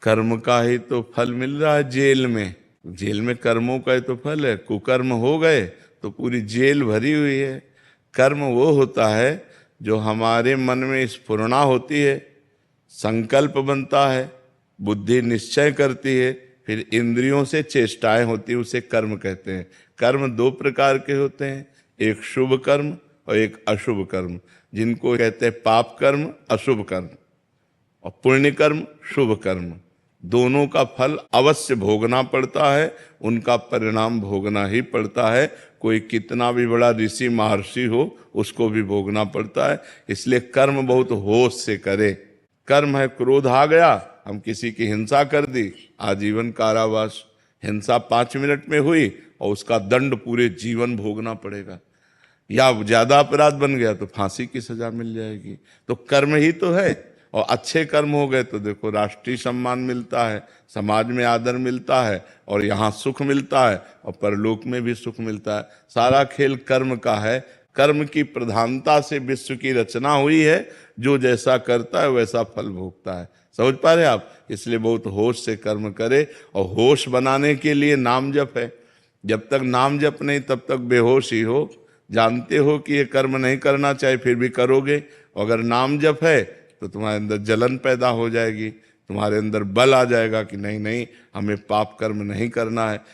कर्म का ही तो फल मिल रहा है जेल में। जेल में कर्मों का ही तो फल है। कुकर्म हो गए तो पूरी जेल भरी हुई है। कर्म वो होता है जो हमारे मन में स्फुरणा होती है, संकल्प बनता है, बुद्धि निश्चय करती है, फिर इंद्रियों से चेष्टाएं होती है, उसे कर्म कहते हैं। कर्म दो प्रकार के होते हैं, एक शुभ कर्म और एक अशुभ कर्म, जिनको कहते हैं पाप कर्म, अशुभ कर्म। और पुण्य कर्म, शुभ कर्म, दोनों का फल अवश्य भोगना पड़ता है, उनका परिणाम भोगना ही पड़ता है। कोई कितना भी बड़ा ऋषि महर्षि हो, उसको भी भोगना पड़ता है। इसलिए कर्म बहुत होश से करे। कर्म है, क्रोध आ गया, हम किसी की हिंसा कर दी, आजीवन कारावास। हिंसा 5 मिनट में हुई और उसका दंड पूरे जीवन भोगना पड़ेगा। या ज्यादा अपराध बन गया तो फांसी की सजा मिल जाएगी। तो कर्म ही तो है। और अच्छे कर्म हो गए तो देखो राष्ट्रीय सम्मान मिलता है, समाज में आदर मिलता है, और यहाँ सुख मिलता है, और परलोक में भी सुख मिलता है। सारा खेल कर्म का है। कर्म की प्रधानता से विश्व की रचना हुई है। जो जैसा करता है वैसा फल भोगता है। समझ पा रहे आप? इसलिए बहुत होश से कर्म करे। और होश बनाने के लिए नाम जप है। जब तक नाम जप नहीं तब तक बेहोश ही हो। जानते हो कि ये कर्म नहीं करना चाहिए, फिर भी करोगे। अगर नाम जप है तो तुम्हारे अंदर जलन पैदा हो जाएगी, तुम्हारे अंदर बल आ जाएगा कि नहीं नहीं, हमें पाप कर्म नहीं करना है।